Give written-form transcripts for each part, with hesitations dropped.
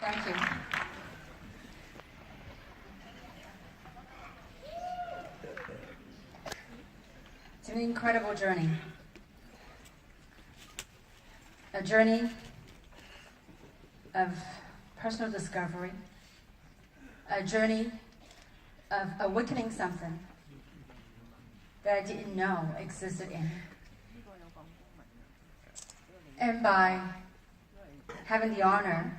Thank you. It's an incredible journey. A journey of personal discovery, a journey of awakening something that I didn't know existed in me. And by having the honor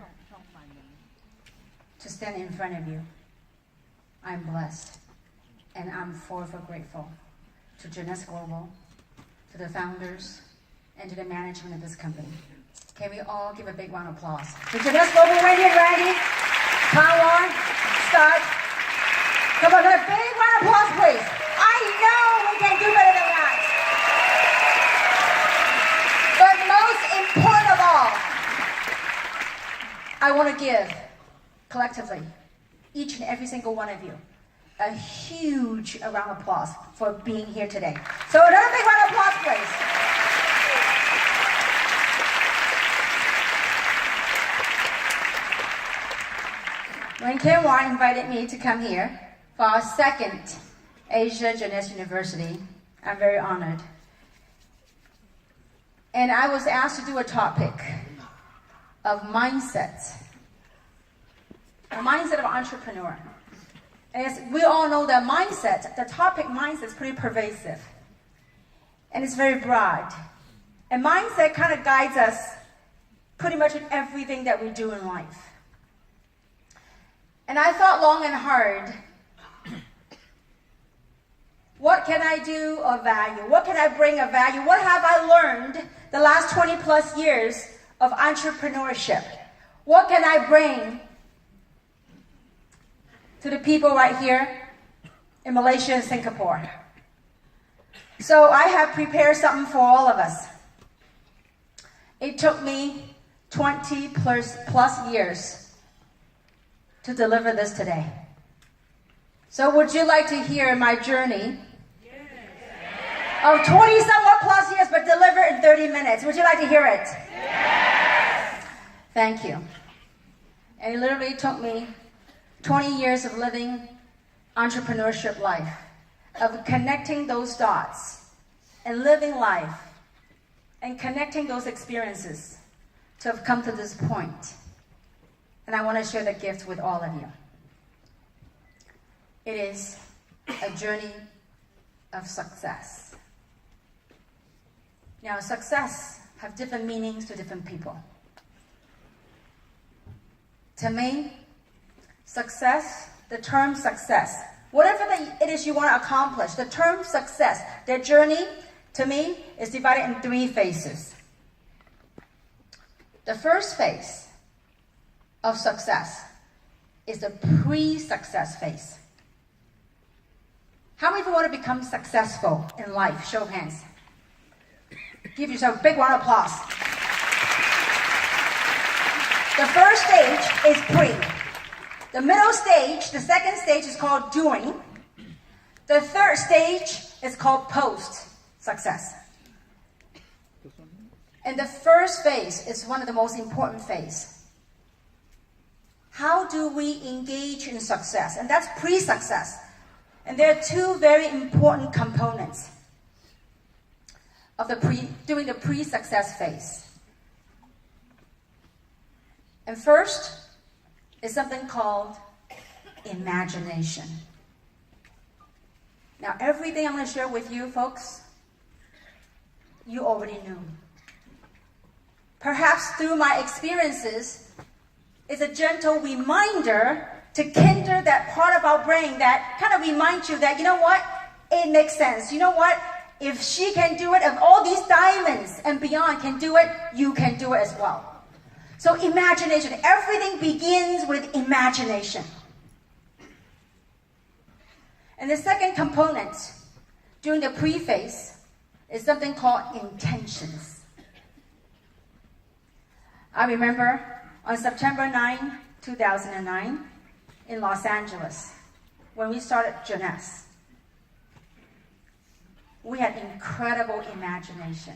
to stand in front of you, I'm blessed and I'm forever grateful to Jeunesse Global, to the founders, and to the management of this company. Can we all give a big round of applause to Jeunesse Global, Wendy and Randy, Taiwan, Scott. Come on, a big round of applause, please. I know we can do better than that. But most important of all, I want to give, collectively, each and every single one of you, a huge round of applause for being here today. So another big round of applause, please. When Kenwa invited me to come here for our second Asia Jeunesse University, I'm very honored. And I was asked to do a topic of mindset. A mindset of entrepreneur. And as we all know that mindset, the topic mindset is pretty pervasive. And it's very broad. And mindset kind of guides us pretty much in everything that we do in life. And I thought long and hard, what can I do of value? What can I bring of value? What have I learned the last 20 plus years of entrepreneurship? What can I bring to the people right here in Malaysia and Singapore? So I have prepared something for all of us. It took me 20 plus years to deliver this today. So would you like to hear my journey of 20 somewhat plus years, but delivered in 30 minutes? Would you like to hear it? Yes. Thank you. And it literally took me 20 years of living entrepreneurship life, of connecting those dots and living life and connecting those experiences to have come to this point. And I want to share the gift with all of you. It is a journey of success. Now, success have different meanings to different people. To me, success, the term success, whatever it is you want to accomplish, the term success, their journey, to me, is divided in 3 phases. The first phase of success is the pre-success phase. How many of you want to become successful in life? Show of hands. Give yourself a big round of applause. The first stage is pre. The middle stage, the second stage is called doing. The third stage is called post-success. And the first phase is one of the most important phases. How do we engage in success? And that's pre-success. And there are 2 very important components of doing the pre-success phase. And first is something called imagination. Now, everything I'm going to share with you, folks, you already knew. Perhaps through my experiences, it's a gentle reminder to kindle that part of our brain that kind of reminds you that, you know what, it makes sense. You know what, if she can do it, if all these diamonds and beyond can do it, you can do it as well. So imagination, everything begins with imagination. And the second component during the pre-phase is something called intentions. I remember on September 9, 2009, in Los Angeles, when we started Jeunesse, we had incredible imagination.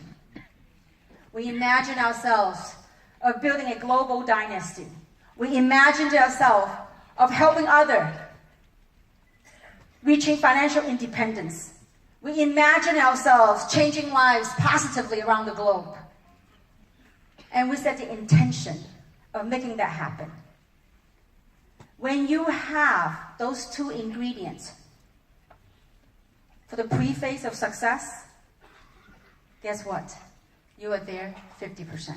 We imagined ourselves of building a global dynasty. We imagined ourselves of helping others, reaching financial independence. We imagine ourselves changing lives positively around the globe. And we set the intention of making that happen. When you have those two ingredients for the preface of success, guess what? You are there 50%.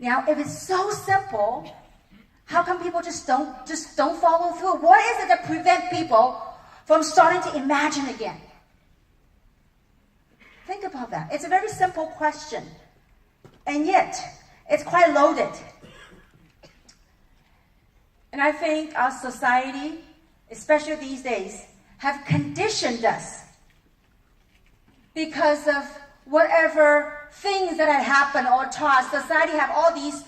Now, if it's so simple, how come people just don't follow through? What is it that prevents people from starting to imagine again? Think about that. It's a very simple question. And yet, it's quite loaded. And I think our society, especially these days, have conditioned us because of whatever things that have happened or taught. Society have all these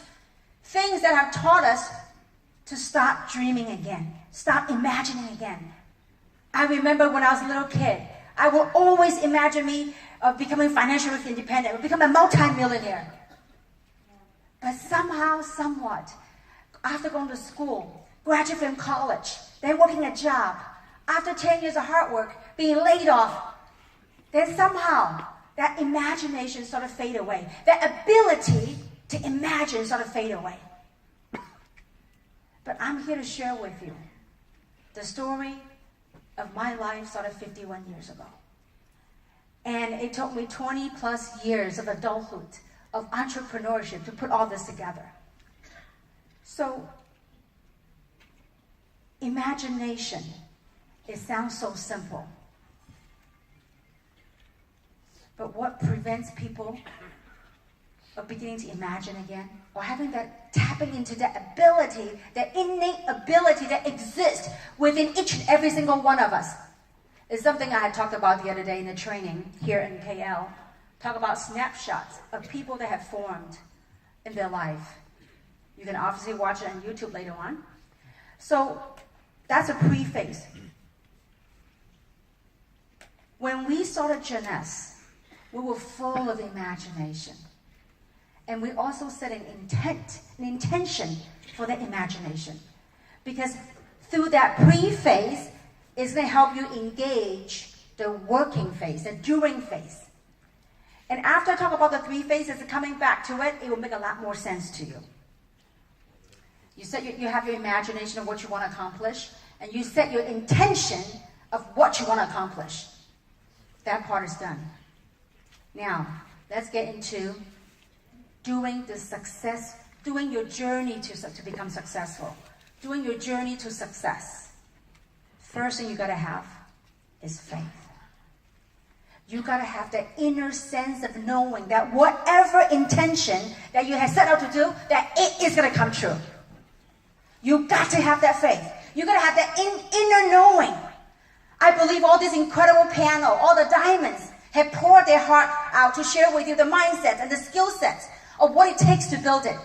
things that have taught us to stop dreaming again, stop imagining again. I remember when I was a little kid, I would always imagine me becoming financially independent, become a multi-millionaire. But somehow, somewhat, after going to school, graduating from college, then working a job, after 10 years of hard work, being laid off, then somehow that imagination sort of fade away. That ability to imagine sort of fade away. But I'm here to share with you the story of my life started 51 years ago. And it took me 20 plus years of adulthood, of entrepreneurship to put all this together. So, imagination, it sounds so simple. But what prevents people of beginning to imagine again? Or having that, tapping into that ability, that innate ability that exists within each and every single one of us, is something I had talked about the other day in a training here in KL. Talk about snapshots of people that have formed in their life. You can obviously watch it on YouTube later on. So that's a preface. When we started Jeunesse, we were full of imagination. And we also set an intention for the imagination. Because through that pre-phase, it's going to help you engage the working phase, the doing phase. And after I talk about the three phases, coming back to it, it will make a lot more sense to you. You set you have your imagination of what you want to accomplish, and you set your intention of what you want to accomplish. That part is done. Now, let's get into doing your journey to become successful. Doing your journey to success. First thing you got to have is faith. You got to have that inner sense of knowing that whatever intention that you have set out to do, that it is going to come true. You got to have that faith. You got to have that inner knowing. I believe all this incredible panel, all the diamonds, have poured their heart out to share with you the mindsets and the skill sets of what it takes to build it.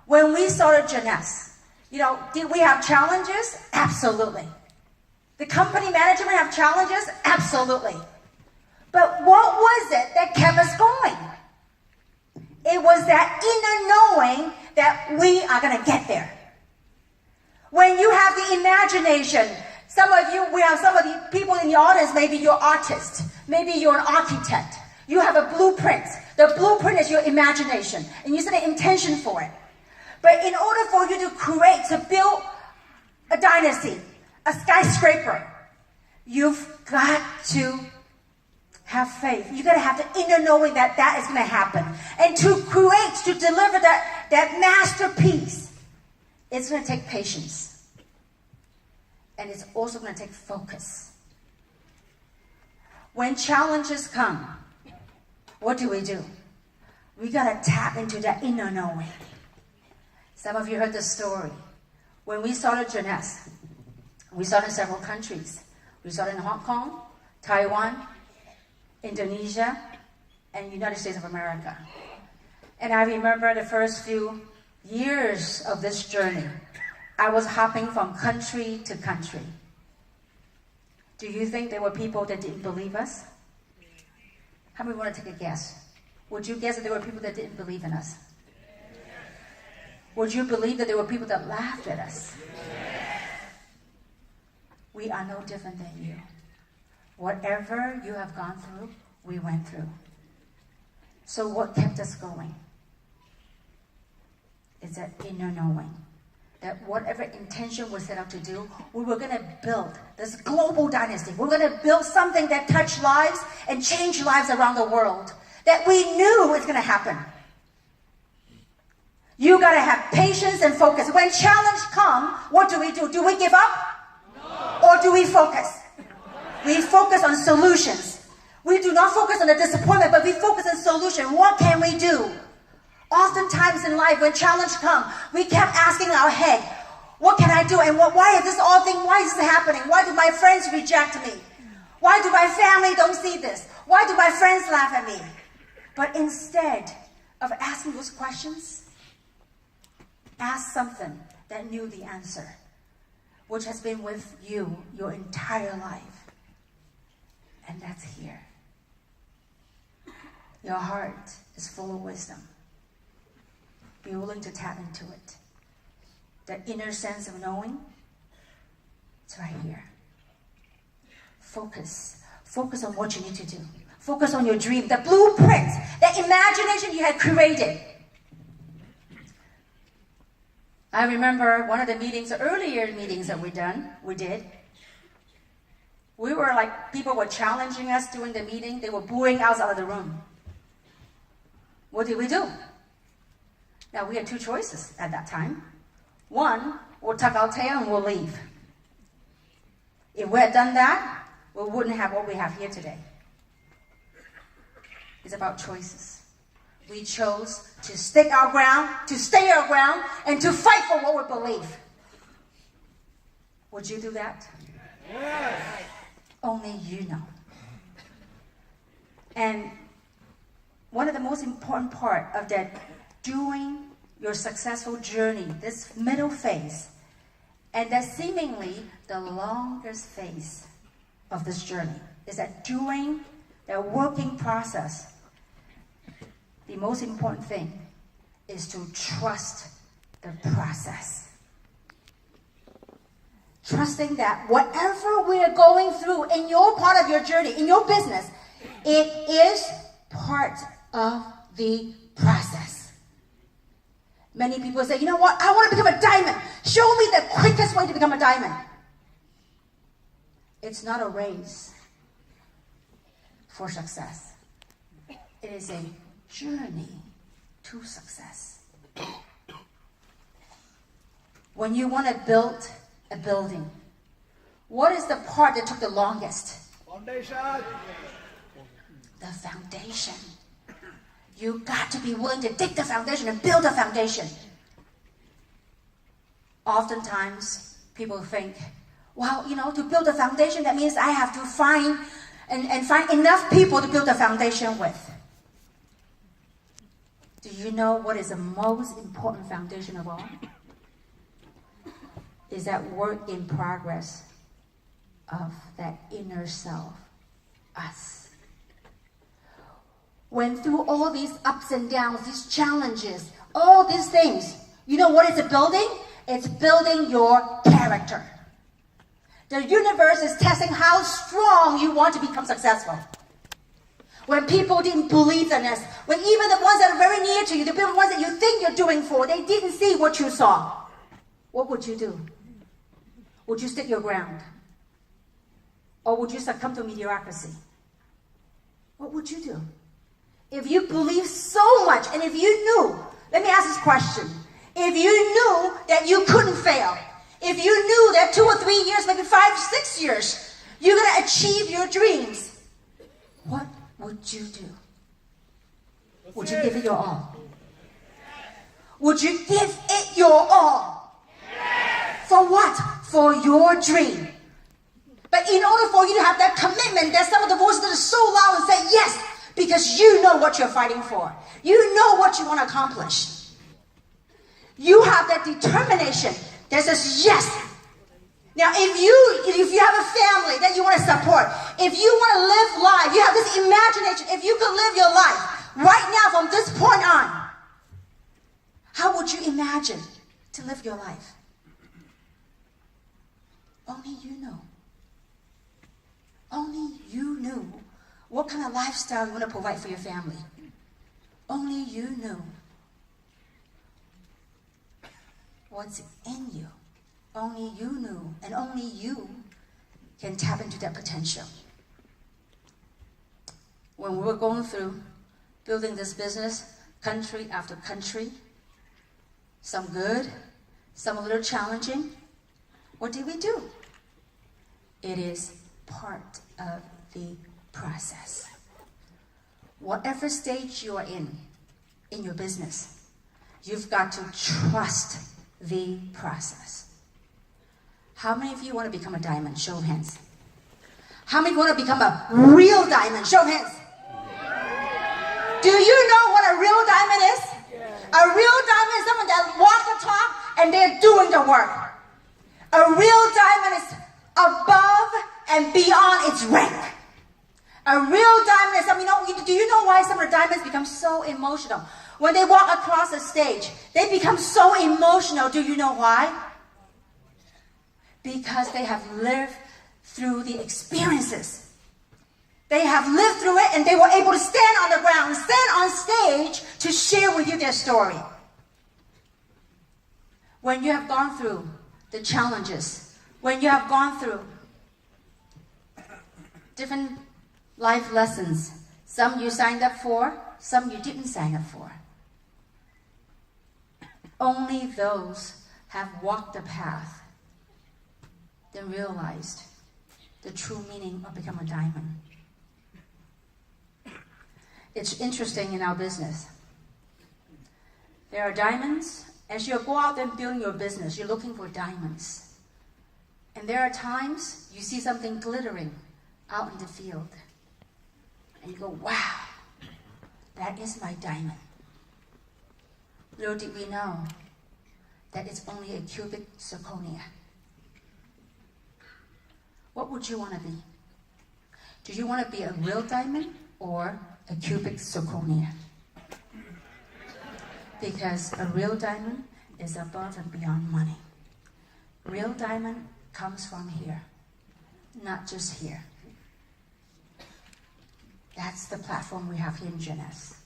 When we started Jeunesse, did we have challenges? Absolutely. The company management have challenges? Absolutely. But what was it that kept us going? It was that inner knowing that we are going to get there. When you have the imagination, we have some of the people in the audience, maybe you're artists, maybe you're an architect. You have a blueprint. The blueprint is your imagination, and you set an intention for it. But in order for you to build a dynasty, a skyscraper, you've got to have faith. You've got to have the inner knowing that that is going to happen. And to deliver that masterpiece, it's going to take patience. And it's also going to take focus. When challenges come, what do? We got to tap into that inner knowing. Some of you heard the story. When we started Jeunesse, we started in several countries. We started in Hong Kong, Taiwan, Indonesia, and United States of America. And I remember the first few years of this journey, I was hopping from country to country. Do you think there were people that didn't believe us? How many want to take a guess? Would you guess that there were people that didn't believe in us? Would you believe that there were people that laughed at us? We are no different than you. Whatever you have gone through, we went through. So what kept us going? It's that inner knowing. That whatever intention we set out to do, we were going to build this global dynasty. We're going to build something that touched lives and change lives around the world. That we knew was going to happen. You got to have patience and focus. When challenge come, what do? Do we give up? No. Or do we focus? We focus on solutions. We do not focus on the disappointment, but we focus on solution. What can we do? Oftentimes in life, when challenge come, we kept asking our head, what can I do? And why is this all thing? Why is this happening? Why do my friends reject me? Why do my family don't see this? Why do my friends laugh at me? But instead of asking those questions, ask something that knew the answer, which has been with you your entire life. And that's here. Your heart is full of wisdom. Be willing to tap into it. That inner sense of knowing, it's right here. Focus. Focus on what you need to do. Focus on your dream, the blueprint, that imagination you had created. I remember one of the meetings, the earlier meetings that we did. We were like, people were challenging us during the meeting. They were booing us out of the room. What did we do? Now, we had two choices at that time. One, we'll tuck our tail and we'll leave. If we had done that, we wouldn't have what we have here today. It's about choices. We chose to stick our ground, to stay our ground, and to fight for what we believe. Would you do that? Yes. Only you know. And one of the most important part of that doing your successful journey, this middle phase, and that seemingly the longest phase of this journey, is that during the working process, the most important thing is to trust the process. Trusting that whatever we're going through in your part of your journey, in your business, it is part of the process. Many people say, you know what, I want to become a diamond. Show me the quickest way to become a diamond. It's not a race for success. It is a journey to success. When you want to build a building, what is the part that took the longest? Foundation. The foundation. You got to be willing to dig the foundation and build a foundation. Oftentimes, people think, well, to build a foundation, that means I have to find enough people to build a foundation with. Do you know what is the most important foundation of all? Is that work in progress of that inner self, us. When through all these ups and downs, these challenges, all these things, you know what it's building? It's building your character. The universe is testing how strong you want to become successful. When people didn't believe in us, when even the ones that are very near to you, the ones that you think you're doing for, they didn't see what you saw, what would you do? Would you stick your ground? Or would you succumb to mediocrity? What would you do? If you believe so much, and if you knew, let me ask this question. If you knew that you couldn't fail, if you knew that 2 or 3 years, maybe 5, 6 years, you're going to achieve your dreams, what would you do? Would you give it your all? Would you give it your all? For what? For your dream. But in order for you to have that commitment, there's some of the voices that are so loud and say yes, because you know what you're fighting for. You know what you want to accomplish. You have that determination that says yes. Now, if you have a family that you want to support, if you want to live life, you have this imagination, if you could live your life right now from this point on, how would would you imagine to live your life? Only you know. Only you knew what kind of lifestyle you want to provide for your family. Only you know what's in you. Only you knew, and only you can tap into that potential. When we were going through building this business, country after country, some good, some a little challenging, what did we do? It is part of the process. Whatever stage you are in your business, you've got to trust the process. How many of you want to become a diamond? Show of hands. How many want to become a real diamond? Show of hands. Do you know what a real diamond is? A real diamond is someone that walks the talk and they're doing the work. A real diamond is above and beyond its rank. A real diamond is something, do you know why some of the diamonds become so emotional? When they walk across the stage, they become so emotional. Do you know why? Because they have lived through the experiences. They have lived through it and they were able to stand on the ground, stand on stage to share with you their story. When you have gone through the challenges, when you have gone through different life lessons, some you signed up for, some you didn't sign up for. Only those have walked the path, then realized the true meaning of becoming a diamond. It's interesting in our business. There are diamonds. As you go out and building your business, you're looking for diamonds. And there are times you see something glittering out in the field. And you go, wow, that is my diamond. Little did we know that it's only a cubic zirconia. What would you want to be? Do you want to be a real diamond or a cubic zirconia? Because a real diamond is above and beyond money. Real diamond comes from here, not just here. That's the platform we have here in Jeunesse.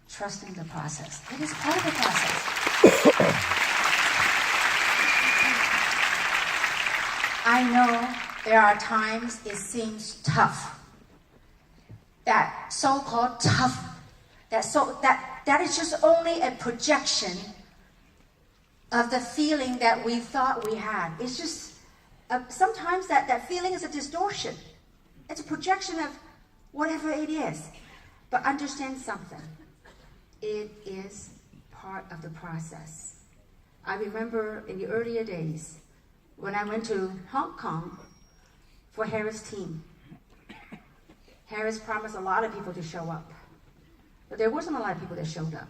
Trusting the process. It is part of the process. I know there are times it seems tough. That so-called tough, that is just only a projection of the feeling that we thought we had. It's just, sometimes that feeling is a distortion. It's a projection of whatever it is. But understand something. It is part of the process. I remember in the earlier days when I went to Hong Kong for Harris' team. Harris promised a lot of people to show up. But there wasn't a lot of people that showed up.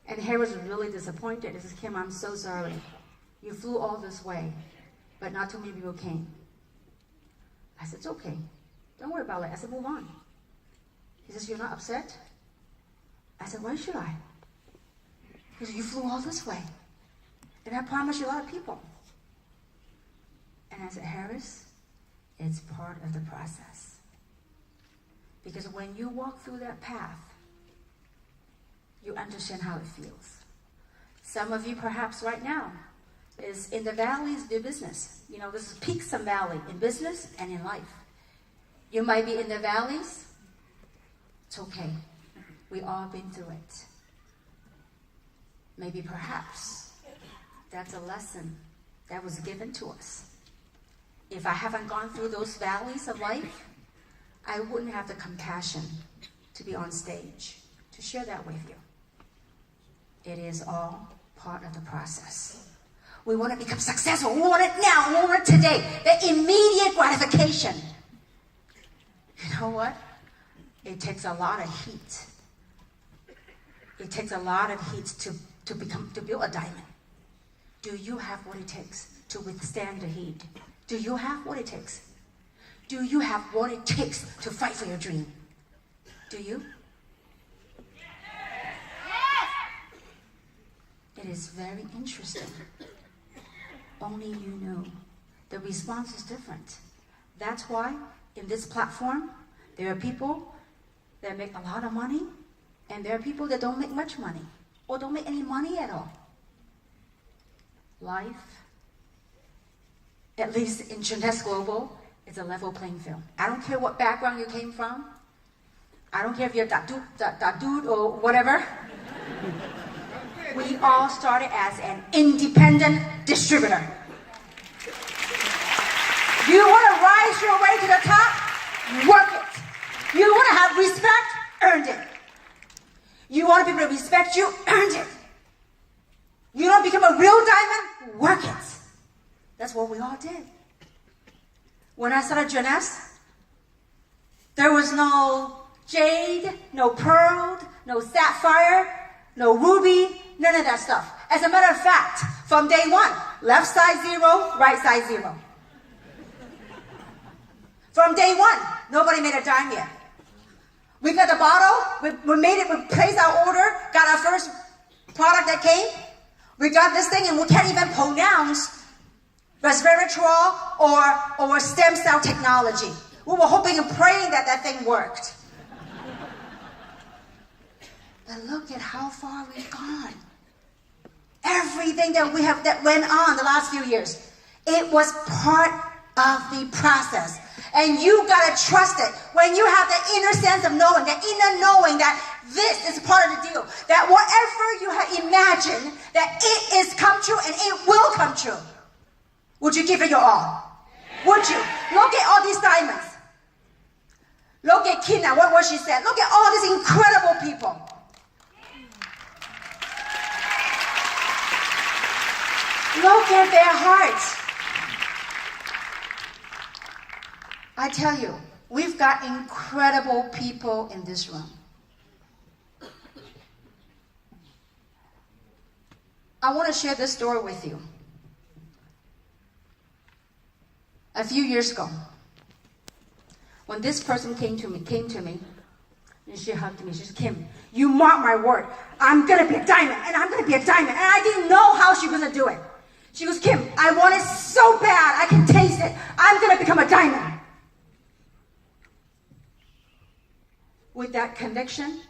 And Harris was really disappointed. He says, Kim, I'm so sorry. You flew all this way, but not too many people came. I said, it's okay. Don't worry about it. I said, move on. He says, you're not upset? I said, why should I? He said, you flew all this way. And I promised you a lot of people. And I said, Harris, it's part of the process. Because when you walk through that path, you understand how it feels. Some of you perhaps right now is in the valleys of your business. This is peaks and valley in business and in life. You might be in the valleys. It's okay. We all been through it. Maybe perhaps that's a lesson that was given to us. If I haven't gone through those valleys of life, I wouldn't have the compassion to be on stage, to share that with you. It is all part of the process. We want to become successful. We want it now. We want it today. The immediate gratification. You know what? It takes a lot of heat. It takes a lot of heat to build a diamond. Do you have what it takes to withstand the heat? Do you have what it takes? Do you have what it takes to fight for your dream? Do you? It is very interesting. Only you know. The response is different. That's why in this platform, there are people that make a lot of money, and there are people that don't make much money, or don't make any money at all. Life, at least in Jeunesse Global, is a level playing field. I don't care what background you came from. I don't care if you're dude or whatever. We all started as an independent distributor. You want to rise your way to the top? Work it. You want to have respect? Earned it. You want people to respect you? Earned it. You don't become a real diamond? Work it. That's what we all did. When I started Jeunesse, there was no jade, no pearl, no sapphire, no ruby, none of that stuff. As a matter of fact, from day one, left side 0, right side 0. From day one, nobody made a dime yet. We got the bottle, we made it, we placed our order, got our first product that came. We got this thing and we can't even pronounce resveratrol or stem cell technology. We were hoping and praying that that thing worked. But look at how far we've gone. Everything that went on the last few years, it was part of the process. And you gotta trust it. When you have the inner sense of knowing, the inner knowing that this is part of the deal, that whatever you have imagined, that it is come true and it will come true. Would you give it your all? Would you? Look at all these diamonds. Look at Kina, what she said. Look at all these incredible people. Look at their hearts. I tell you, we've got incredible people in this room. I want to share this story with you. A few years ago, when this person came to me, and she hugged me. She said, "Kim, you mark my word. I'm going to be a diamond, and I'm going to be a diamond." And I didn't know how she was going to do it. She goes, "Kim, I want it so bad. I can taste it. I'm going to become a diamond." With that conviction,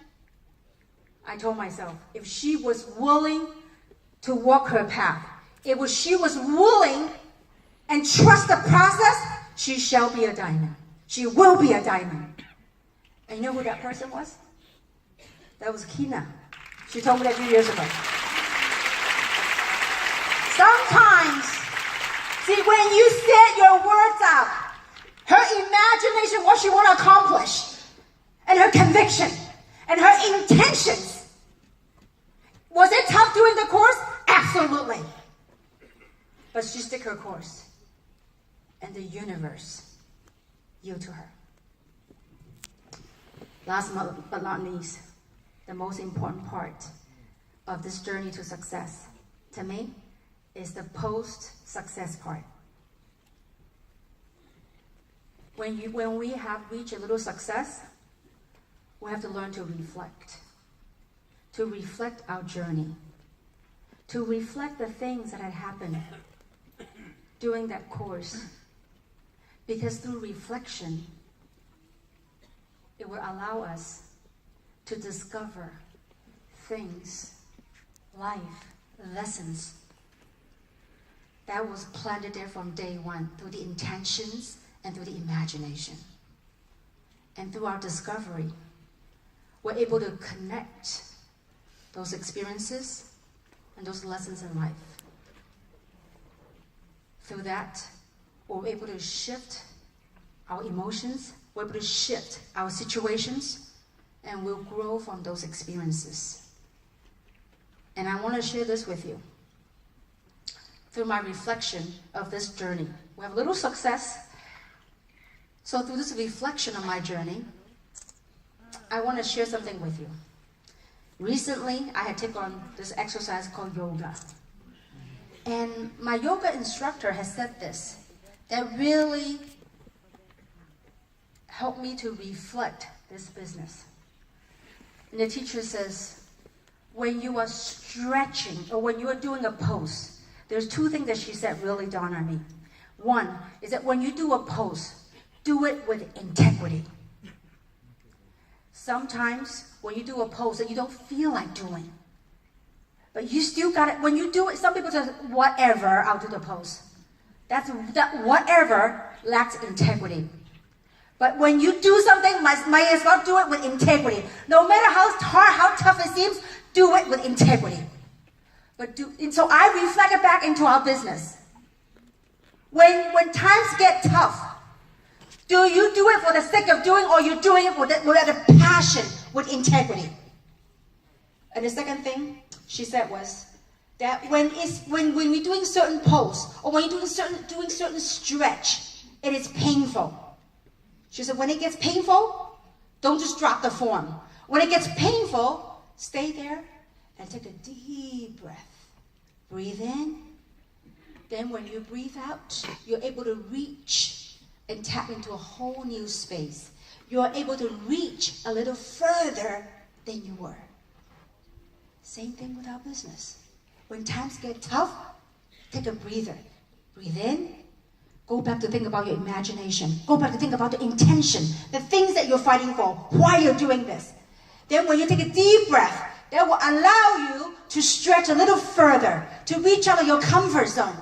I told myself, if she was willing to walk her path, she was willing and trust the process, she shall be a diamond. She will be a diamond. And you know who that person was? That was Kina. She told me that a few years ago. Sometimes, see, when you set your words out, her imagination, what she want to accomplish, and her conviction, and her intentions. Was it tough doing the course? Absolutely. But she stuck her course. And the universe yielded to her. Last but not least, the most important part of this journey to success, to me, is the post-success part. When we have reached a little success, we have to learn to reflect our journey, to reflect the things that had happened during that course. Because through reflection, it will allow us to discover things, life, lessons that was planted there from day one through the intentions and through the imagination. And through our discovery, we're able to connect those experiences and those lessons in life. Through that, we're able to shift our emotions, we're able to shift our situations, and we'll grow from those experiences. And I want to share this with you. Through my reflection of this journey, we have a little success. So through this reflection of my journey, I want to share something with you. Recently, I had taken on this exercise called yoga. And my yoga instructor has said this, that really helped me to reflect this business. And the teacher says, when you are stretching or when you are doing a pose, there's two things that she said really dawned on me. One is that when you do a pose, do it with integrity. Sometimes when you do a pose that you don't feel like doing, but you still got it. When you do it, some people say, whatever, I'll do the pose. That whatever lacks integrity. But when you do something, might as well do it with integrity. No matter how hard, how tough it seems, do it with integrity. And so I reflect it back into our business. When times get tough, do you do it for the sake of doing, or you doing it with a passion, with integrity? And the second thing she said was that when we're doing certain pose, or when you're doing certain stretch, it is painful. She said, when it gets painful, don't just drop the form. When it gets painful, stay there and take a deep breath. Breathe in. Then when you breathe out, you're able to reach and tap into a whole new space. You're able to reach a little further than you were. Same thing with our business. When times get tough, take a breather. Breathe in. Go back to think about your imagination. Go back to think about the intention, the things that you're fighting for, why you're doing this. Then when you take a deep breath, that will allow you to stretch a little further, to reach out of your comfort zone.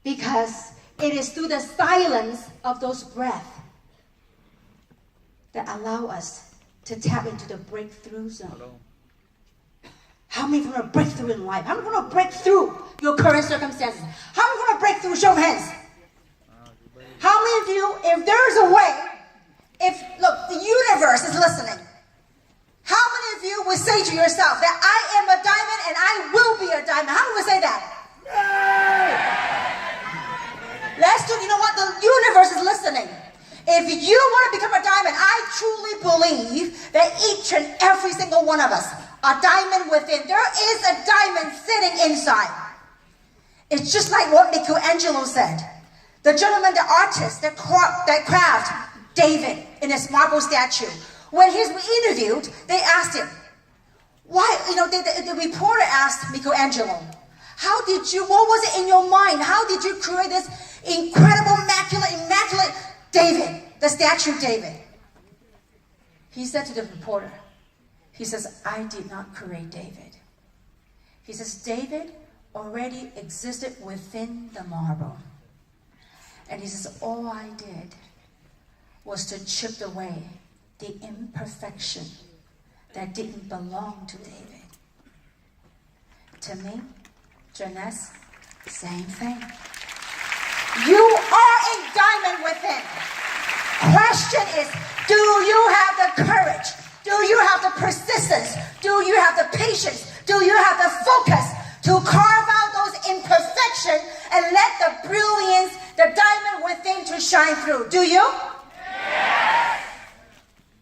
Because it is through the silence of those breaths that allow us to tap into the breakthrough zone. How many of you want to break through in life? How many want to break through your current circumstances? How many want to break through? Show of hands. How many of you, if there is a way, look, the universe is listening. How many of you would say to yourself that I am a diamond and I will be a diamond? How many would say that? Let's do, you know what? The universe is listening. If you want to become a diamond, I truly believe that each and every single one of us, a diamond within. There is a diamond sitting inside. It's just like what Michelangelo said. The gentleman, the artist, that craft David in his marble statue. When he was interviewed, they asked him, why, the reporter asked Michelangelo, what was it in your mind? How did you create this incredible, immaculate David, the statue of David? He said to the reporter, he says, I did not create David. He says, David already existed within the marble. And he says, all I did was to chip away the imperfection that didn't belong to David. To me, Jeunesse, same thing. You are a diamond within. Question is, do you have the courage? Do you have the persistence? Do you have the patience? Do you have the focus to carve out those imperfections and let the brilliance, the diamond within to shine through? Do you? Yes.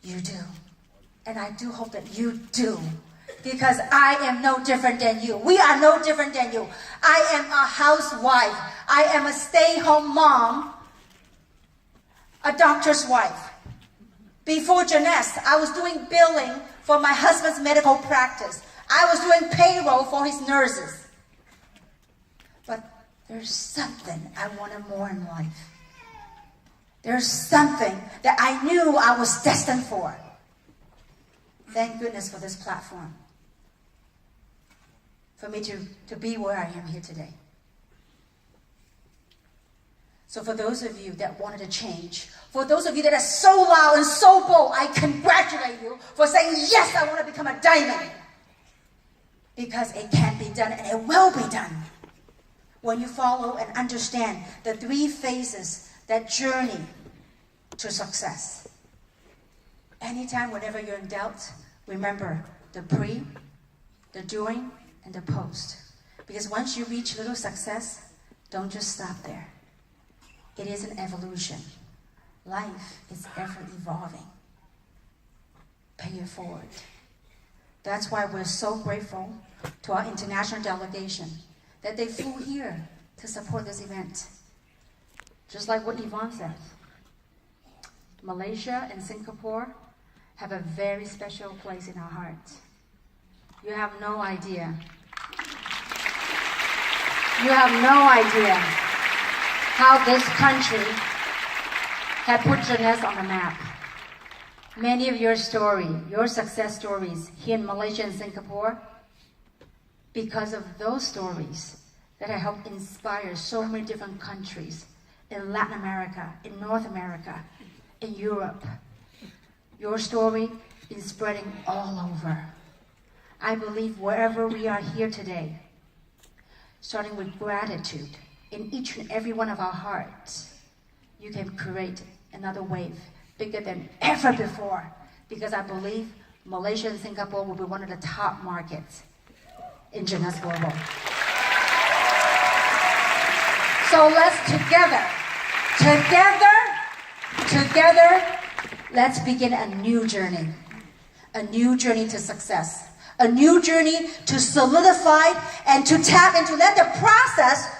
You do. And I do hope that you do. Because I am no different than you. We are no different than you. I am a housewife. I am a stay-home mom. A doctor's wife. Before Jeunesse, I was doing billing for my husband's medical practice. I was doing payroll for his nurses. But there's something I wanted more in life. There's something that I knew I was destined for. Thank goodness for this platform. For me to be where I am here today. So for those of you that wanted to change, for those of you that are so loud and so bold, I congratulate you for saying, yes, I want to become a diamond. Because it can be done and it will be done. When you follow and understand the 3 phases, that journey to success. Anytime, whenever you're in doubt, remember the pre, the during, and the post. Because once you reach little success, don't just stop there. It is an evolution. Life is ever evolving. Pay it forward. That's why we're so grateful to our international delegation that they flew here to support this event. Just like what Yvonne said, Malaysia and Singapore have a very special place in our hearts. You have no idea. You have no idea how this country had put Jeunesse on the map. Many of your success stories here in Malaysia and Singapore, because of those stories that have helped inspire so many different countries in Latin America, in North America, in Europe. Your story is spreading all over. I believe wherever we are here today, starting with gratitude in each and every one of our hearts, you can create another wave bigger than ever before, because I believe Malaysia and Singapore will be one of the top markets in Jeunesse Global. So let's together, let's begin a new journey to success, a new journey to solidify and to tap into, let the process,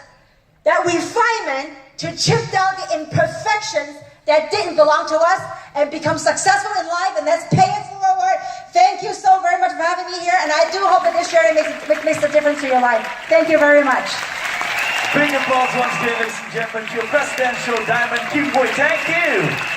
that refinement to chip down the imperfections that didn't belong to us and become successful in life, and let's pay it forward. Thank you so very much for having me here, and I do hope that this journey makes a difference to your life. Thank you very much. Big applause once again, ladies and gentlemen, to your presidential diamond giveaway. Thank you.